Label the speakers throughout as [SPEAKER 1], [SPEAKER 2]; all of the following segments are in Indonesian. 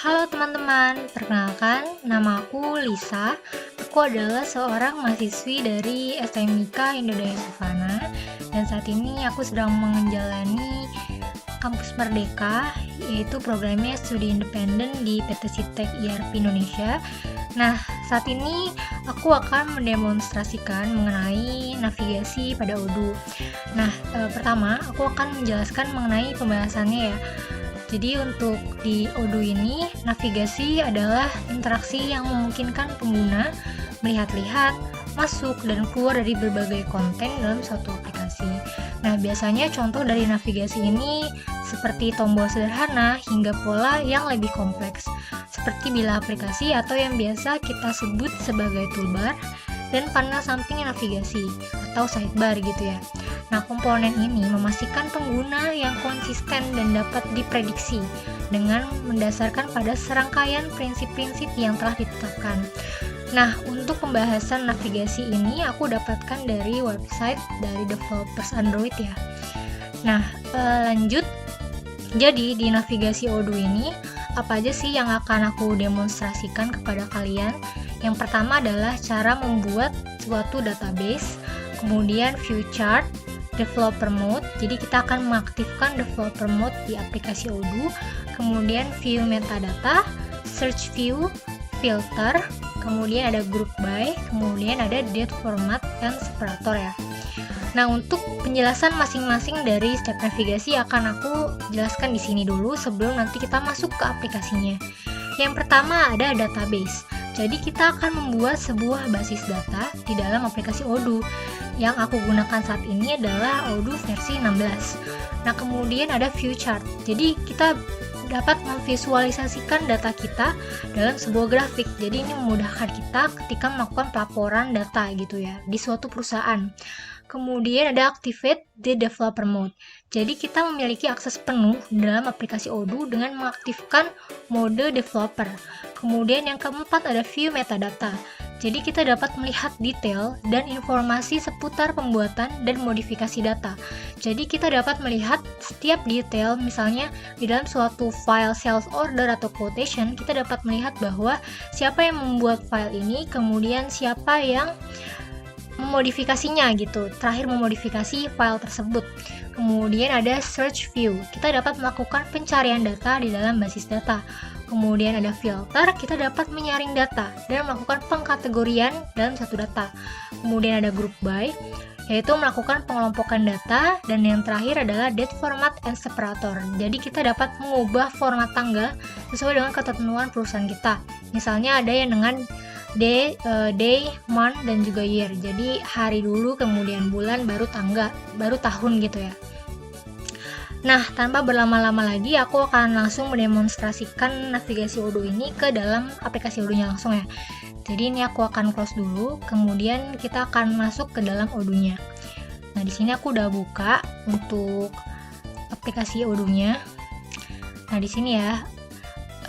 [SPEAKER 1] Halo teman-teman, perkenalkan nama aku Lisa. Aku adalah seorang mahasiswi dari SMIK Indodaya Savana dan saat ini aku sedang menjalani Kampus Merdeka, yaitu programnya studi independen di PT Sitek IRP Indonesia. Nah, saat ini aku akan mendemonstrasikan mengenai navigasi pada Odoo. Nah, pertama aku akan menjelaskan mengenai pembahasannya ya. Jadi untuk di Odoo ini, navigasi adalah interaksi yang memungkinkan pengguna melihat-lihat, masuk dan keluar dari berbagai konten dalam suatu aplikasi. Nah, biasanya contoh dari navigasi ini seperti tombol sederhana hingga pola yang lebih kompleks, seperti bilah aplikasi atau yang biasa kita sebut sebagai toolbar dan panel samping navigasi atau sidebar gitu ya. Nah, komponen ini memastikan pengguna yang konsisten dan dapat diprediksi dengan mendasarkan pada serangkaian prinsip-prinsip yang telah ditetapkan. Nah, untuk pembahasan navigasi ini aku dapatkan dari website dari developers Android ya. Nah, lanjut. Jadi di navigasi Odoo ini apa aja sih yang akan aku demonstrasikan kepada kalian? Yang pertama adalah cara membuat suatu database, kemudian view chart, developer mode, jadi kita akan mengaktifkan developer mode di aplikasi Odoo, kemudian view metadata, search view, filter, kemudian ada group by, kemudian ada date format dan separator ya. Nah, untuk penjelasan masing-masing dari step navigasi akan aku jelaskan di sini dulu sebelum nanti kita masuk ke aplikasinya. Yang pertama ada database. Jadi kita akan membuat sebuah basis data di dalam aplikasi Odoo. Yang aku gunakan saat ini adalah Odoo versi 16. Nah, kemudian ada view chart. Jadi kita dapat memvisualisasikan data kita dalam sebuah grafik. Jadi ini memudahkan kita ketika melakukan pelaporan data gitu ya di suatu perusahaan. Kemudian ada activate the developer mode. Jadi kita memiliki akses penuh dalam aplikasi Odoo dengan mengaktifkan mode developer. Kemudian yang keempat ada view metadata. Jadi kita dapat melihat detail dan informasi seputar pembuatan dan modifikasi data. Jadi kita dapat melihat setiap detail, misalnya di dalam suatu file sales order atau quotation, kita dapat melihat bahwa siapa yang membuat file ini, kemudian siapa yang memodifikasinya gitu, terakhir memodifikasi file tersebut. Kemudian ada search view, kita dapat melakukan pencarian data di dalam basis data. Kemudian ada filter, kita dapat menyaring data dan melakukan pengkategorian dalam satu data. Kemudian ada group by, yaitu melakukan pengelompokan data, dan yang terakhir adalah date format and separator. Jadi kita dapat mengubah format tanggal sesuai dengan ketentuan perusahaan kita. Misalnya ada yang dengan day, month, dan juga year. Jadi hari dulu, kemudian bulan, baru tanggal, baru tahun gitu ya. Nah, tanpa berlama-lama lagi, aku akan langsung mendemonstrasikan navigasi Odoo ini ke dalam aplikasi Odoo-nya langsung ya. Jadi ini aku akan close dulu, kemudian kita akan masuk ke dalam Odoo-nya. Nah, di sini aku udah buka untuk aplikasi Odoo-nya. Nah, di sini ya.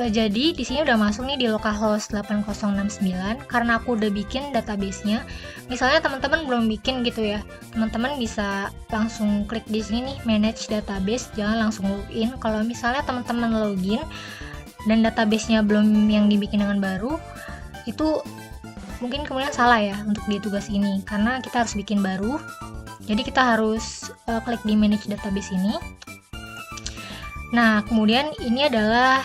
[SPEAKER 1] Jadi di sini udah masuk nih di localhost 8069 karena aku udah bikin database-nya. Misalnya teman-teman belum bikin gitu ya, teman-teman bisa langsung klik di sini nih manage database, jangan langsung login. Kalau misalnya teman-teman login dan database-nya belum yang dibikin dengan baru, itu mungkin kemudian salah ya untuk di tugas ini karena kita harus bikin baru. Jadi kita harus klik di manage database ini. Nah, kemudian ini adalah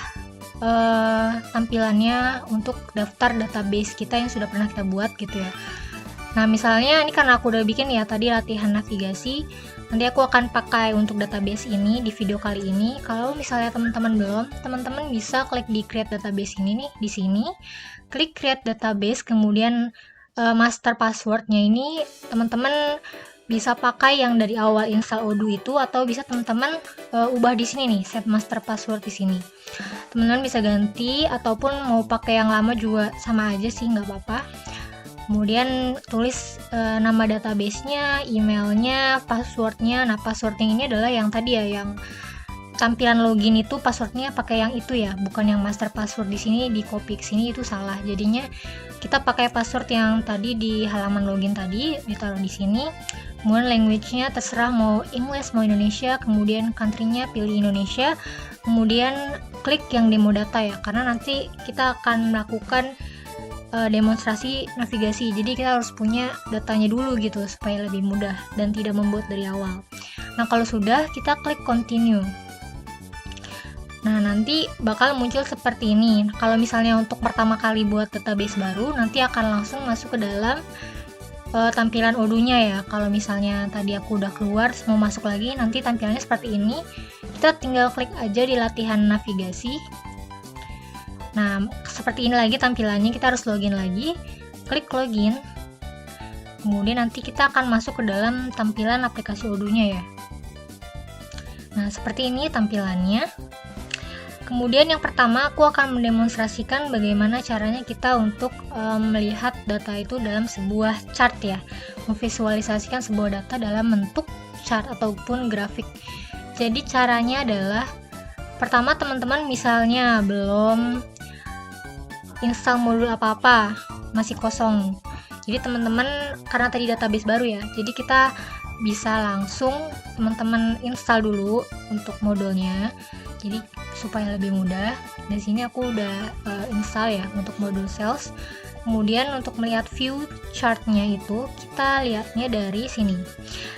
[SPEAKER 1] tampilannya untuk daftar database kita yang sudah pernah kita buat gitu ya. Nah, misalnya ini karena aku udah bikin ya tadi latihan navigasi, nanti aku akan pakai untuk database ini di video kali ini. Kalau misalnya teman-teman belum, teman-teman bisa klik di create database ini nih, di sini klik create database, kemudian master passwordnya ini teman-teman bisa pakai yang dari awal install Odoo itu, atau bisa teman-teman ubah di sini nih, set master password di sini. Teman-teman bisa ganti ataupun mau pakai yang lama juga sama aja sih, nggak apa-apa. Kemudian tulis nama database-nya, emailnya, passwordnya. Nah, password yang ini adalah yang tadi ya, yang tampilan login itu passwordnya pakai yang itu ya, bukan yang master password di sini di copy ke sini, itu salah. Jadinya kita pakai password yang tadi di halaman login tadi, ditaruh di sini. Kemudian language-nya terserah mau English mau Indonesia, kemudian country-nya pilih Indonesia, kemudian klik yang demo data ya, karena nanti kita akan melakukan demonstrasi navigasi. Jadi kita harus punya datanya dulu gitu supaya lebih mudah dan tidak membuat dari awal. Nah, kalau sudah, kita klik continue. Nah, nanti bakal muncul seperti ini. Kalau misalnya untuk pertama kali buat database baru, nanti akan langsung masuk ke dalam tampilan Odoo-nya ya. Kalau misalnya tadi aku udah keluar, mau masuk lagi, nanti tampilannya seperti ini. Kita tinggal klik aja di latihan navigasi. Nah, seperti ini lagi tampilannya, kita harus login lagi. Klik login. Kemudian nanti kita akan masuk ke dalam tampilan aplikasi Odoo-nya ya. Nah, seperti ini tampilannya. Kemudian yang pertama aku akan mendemonstrasikan bagaimana caranya kita untuk melihat data itu dalam sebuah chart ya, memvisualisasikan sebuah data dalam bentuk chart ataupun grafik. Jadi caranya adalah, pertama teman-teman misalnya belum install modul apa-apa, masih kosong. Jadi teman-teman, karena tadi database baru ya, jadi kita bisa langsung teman-teman install dulu untuk modulnya. Jadi supaya lebih mudah. Di sini aku udah install ya untuk modul sales. Kemudian untuk melihat view chartnya itu kita lihatnya dari sini.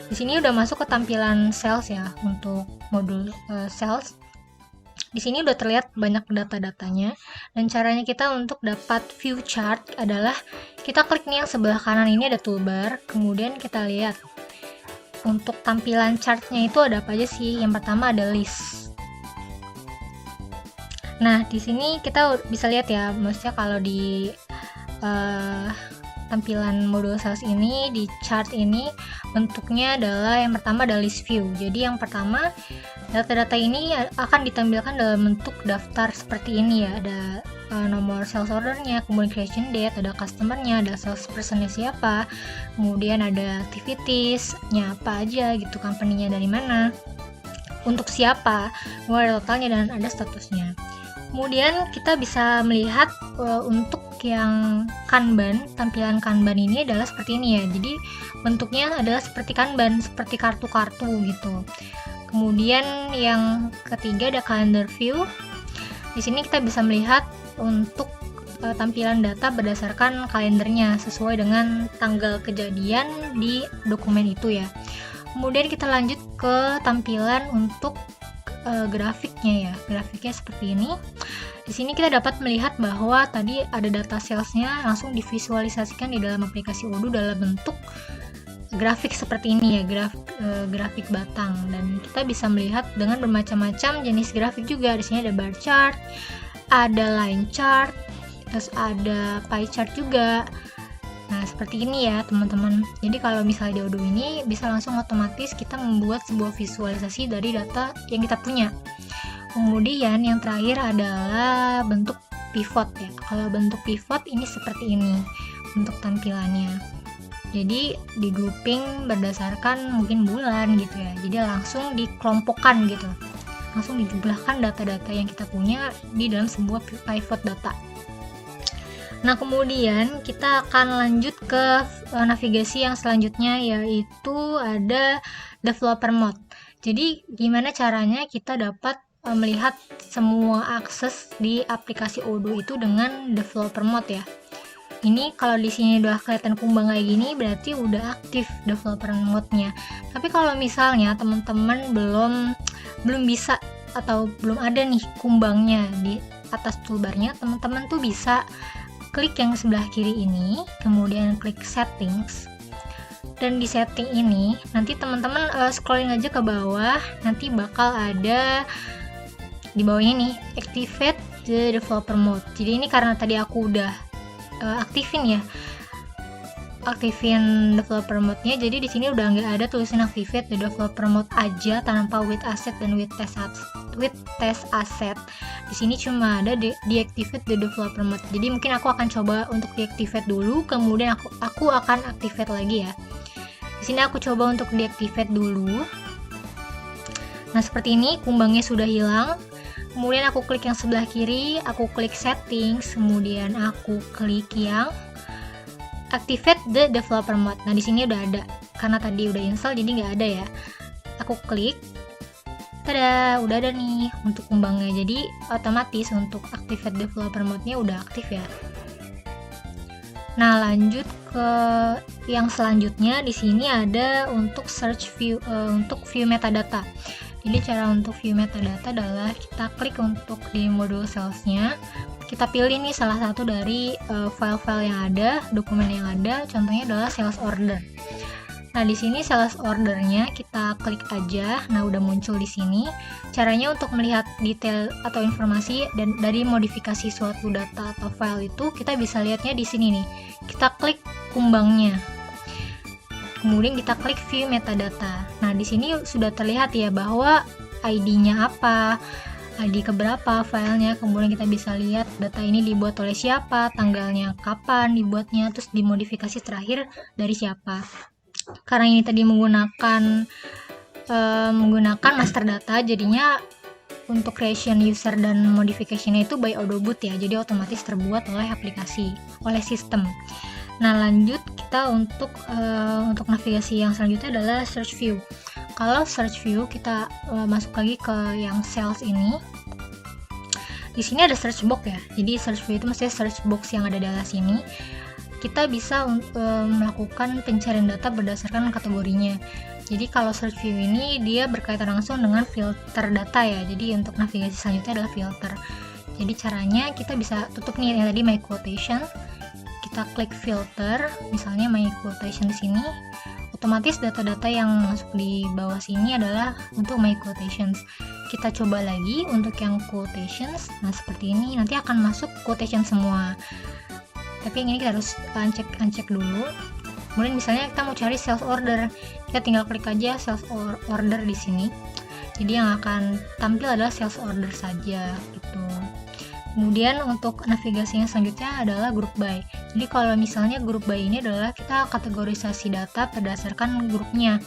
[SPEAKER 1] Di sini udah masuk ke tampilan sales ya untuk modul sales. Di sini udah terlihat banyak data-datanya, dan caranya kita untuk dapat view chart adalah kita klik nih yang sebelah kanan ini ada toolbar, kemudian kita lihat untuk tampilan chartnya itu ada apa aja sih. Yang pertama ada list. Nah, di sini kita bisa lihat ya, maksudnya kalau di tampilan modul sales ini, di chart ini bentuknya adalah yang pertama ada list view. Jadi yang pertama, data-data ini akan ditampilkan dalam bentuk daftar seperti ini ya. Ada nomor sales ordernya, kemudian creation date, ada customernya, ada salespersonnya siapa, kemudian ada activitiesnya apa aja gitu, company-nya dari mana, untuk siapa, kemudian ada totalnya dan ada statusnya. Kemudian kita bisa melihat untuk yang Kanban, tampilan Kanban ini adalah seperti ini ya. Jadi bentuknya adalah seperti Kanban, seperti kartu-kartu gitu. Kemudian yang ketiga ada calendar view. Di sini kita bisa melihat untuk tampilan data berdasarkan kalendernya sesuai dengan tanggal kejadian di dokumen itu ya. Kemudian kita lanjut ke tampilan untuk grafiknya ya. Grafiknya seperti ini. Di sini kita dapat melihat bahwa tadi ada data salesnya langsung divisualisasikan di dalam aplikasi Odoo dalam bentuk grafik seperti ini ya, grafik batang, dan kita bisa melihat dengan bermacam-macam jenis grafik juga. Di sini ada bar chart, ada line chart, terus ada pie chart juga. Nah, seperti ini ya teman-teman. Jadi kalau misalnya di Odoo ini bisa langsung otomatis kita membuat sebuah visualisasi dari data yang kita punya. Kemudian yang terakhir adalah bentuk pivot ya. Kalau bentuk pivot ini seperti ini untuk tampilannya. Jadi di grouping berdasarkan mungkin bulan gitu ya. Jadi langsung dikelompokkan gitu. Langsung dijumlahkan data-data yang kita punya di dalam sebuah pivot data. Nah, kemudian kita akan lanjut ke navigasi yang selanjutnya, yaitu ada developer mode. Jadi gimana caranya kita dapat melihat semua akses di aplikasi Odoo itu dengan developer mode ya. Ini kalau di sini udah kelihatan kumbang kayak gini berarti udah aktif developer mode-nya. Tapi kalau misalnya teman-teman belum bisa atau belum ada nih kumbangnya di atas toolbarnya, teman-teman tuh bisa klik yang sebelah kiri ini, kemudian klik settings. Dan di setting ini nanti teman-teman scrolling aja ke bawah, nanti bakal ada di bawahnya nih activate the developer mode. Jadi ini karena tadi aku udah aktifin developer mode-nya, jadi di sini udah nggak ada tulisan activate the developer mode aja tanpa with asset dan with test asset. Di sini cuma ada deactivate the developer mode. Jadi mungkin aku akan coba untuk deactivate dulu, kemudian aku akan activate lagi ya. Di sini aku coba untuk deactivate dulu. Nah, seperti ini kumbangnya sudah hilang. Kemudian aku klik yang sebelah kiri, aku klik settings, kemudian aku klik yang activate the developer mode. Nah, di sini udah ada. Karena tadi udah install jadi nggak ada ya. Aku klik. Tada, udah ada nih untuk kumbangnya. Jadi otomatis untuk activate developer mode-nya udah aktif ya. Nah, lanjut ke yang selanjutnya. Di sini ada untuk search view, untuk view metadata. Jadi cara untuk view metadata adalah kita klik untuk di modul salesnya, kita pilih nih salah satu dari file-file yang ada, dokumen yang ada. Contohnya adalah sales order. Nah, di sini sales ordernya kita klik aja. Nah, udah muncul di sini. Caranya untuk melihat detail atau informasi dan dari modifikasi suatu data atau file itu, kita bisa lihatnya di sini nih. Kita klik kumbangnya. Kemudian kita klik view metadata. Nah, di sini sudah terlihat ya bahwa ID-nya apa, ID keberapa filenya, kemudian kita bisa lihat data ini dibuat oleh siapa, tanggalnya kapan dibuatnya, terus dimodifikasi terakhir dari siapa. Karena ini tadi menggunakan master data, jadinya untuk creation user dan modification-nya itu by Adobe ya, jadi otomatis terbuat oleh aplikasi, oleh sistem. Nah, lanjut kita untuk navigasi yang selanjutnya adalah search view. Kalau search view kita masuk lagi ke yang sales ini. Di sini ada search box ya. Jadi search view itu maksudnya search box yang ada di atas sini. Kita bisa melakukan pencarian data berdasarkan kategorinya. Jadi kalau search view ini dia berkaitan langsung dengan filter data ya. Jadi untuk navigasi selanjutnya adalah filter. Jadi caranya kita bisa tutup nih yang tadi my quotation. Kita klik filter, misalnya my quotation di sini. Otomatis data-data yang masuk di bawah sini adalah untuk my quotations. Kita coba lagi untuk yang quotations. Nah, seperti ini nanti akan masuk quotation semua. Tapi yang ini kita harus uncheck dulu. Kemudian misalnya kita mau cari sales order, kita tinggal klik aja sales order di sini. Jadi yang akan tampil adalah sales order saja gitu. Kemudian untuk navigasi yang selanjutnya adalah group by. Jadi kalau misalnya group by ini adalah kita kategorisasi data berdasarkan grupnya.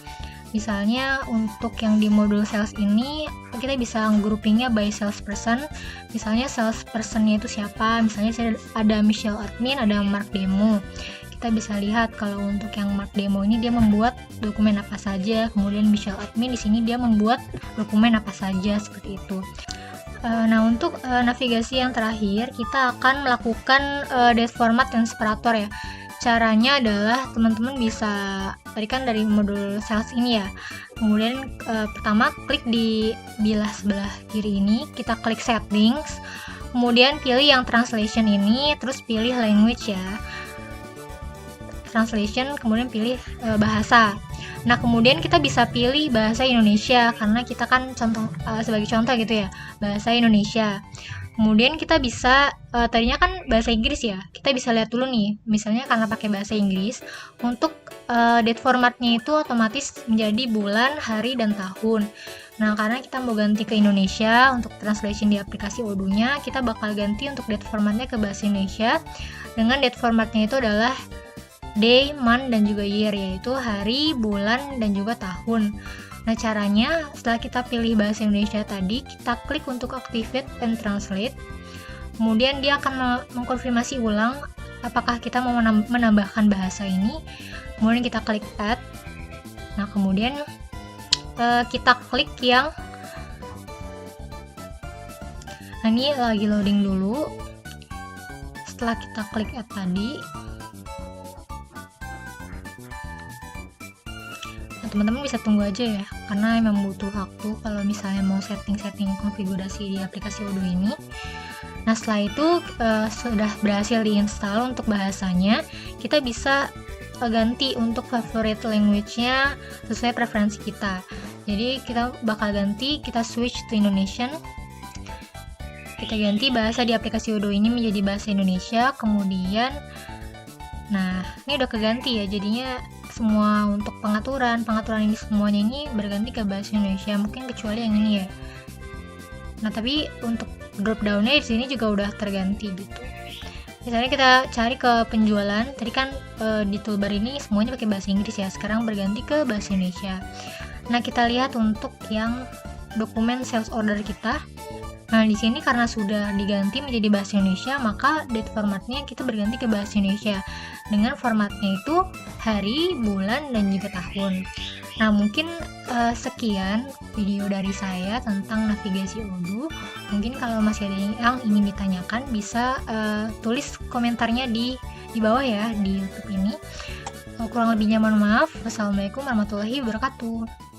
[SPEAKER 1] Misalnya untuk yang di modul sales ini kita bisa groupingnya by salesperson. Misalnya salespersonnya itu siapa, misalnya ada Michelle admin, ada Mark demo. Kita bisa lihat kalau untuk yang Mark demo ini dia membuat dokumen apa saja, kemudian Michelle admin di sini dia membuat dokumen apa saja, seperti itu. Nah, untuk navigasi yang terakhir kita akan melakukan date format dan separator ya. Caranya adalah teman-teman bisa, tadi kan dari modul sales ini ya, kemudian pertama klik di bilah sebelah kiri ini, kita klik settings, kemudian pilih yang translation ini, terus pilih language ya, translation, kemudian pilih bahasa. Nah, kemudian kita bisa pilih bahasa Indonesia karena kita kan sebagai contoh gitu ya, bahasa Indonesia. Kemudian kita bisa tadinya kan bahasa Inggris ya, kita bisa lihat dulu nih, misalnya karena pakai bahasa Inggris, untuk date formatnya itu otomatis menjadi bulan, hari, dan tahun. Nah, karena kita mau ganti ke Indonesia untuk translation di aplikasi Odoo-nya, kita bakal ganti untuk date formatnya ke bahasa Indonesia dengan date formatnya itu adalah day, month, dan juga year, yaitu hari, bulan, dan juga tahun. Nah, caranya setelah kita pilih bahasa Indonesia tadi, kita klik untuk activate and translate. Kemudian dia akan mengkonfirmasi ulang apakah kita mau menambahkan bahasa ini. Kemudian kita klik add. Nah, kemudian kita klik yang ini lagi loading dulu. Setelah kita klik add tadi, teman-teman bisa tunggu aja ya, karena memang butuh waktu kalau misalnya mau setting konfigurasi di aplikasi Odoo ini. Nah, setelah itu sudah berhasil diinstal untuk bahasanya, kita bisa ganti untuk favorite language-nya sesuai preferensi kita. Jadi kita bakal ganti, kita switch to Indonesian. Kita ganti bahasa di aplikasi Odoo ini menjadi bahasa Indonesia. Kemudian, nah ini udah keganti ya, jadinya semua untuk pengaturan ini semuanya ini berganti ke bahasa Indonesia, mungkin kecuali yang ini ya. Nah, tapi untuk drop down-nya di sini juga udah terganti gitu. Misalnya kita cari ke penjualan, tadi kan di toolbar ini semuanya pakai bahasa Inggris ya, sekarang berganti ke bahasa Indonesia. Nah, kita lihat untuk yang dokumen sales order kita. Nah, di sini karena sudah diganti menjadi bahasa Indonesia, maka date formatnya kita berganti ke bahasa Indonesia dengan formatnya itu hari, bulan, dan juga tahun. Nah, mungkin sekian video dari saya tentang navigasi Odoo. Mungkin kalau masih ada yang ingin ditanyakan bisa tulis komentarnya di bawah ya di YouTube ini. Kurang lebihnya mohon maaf. Wassalamualaikum warahmatullahi wabarakatuh.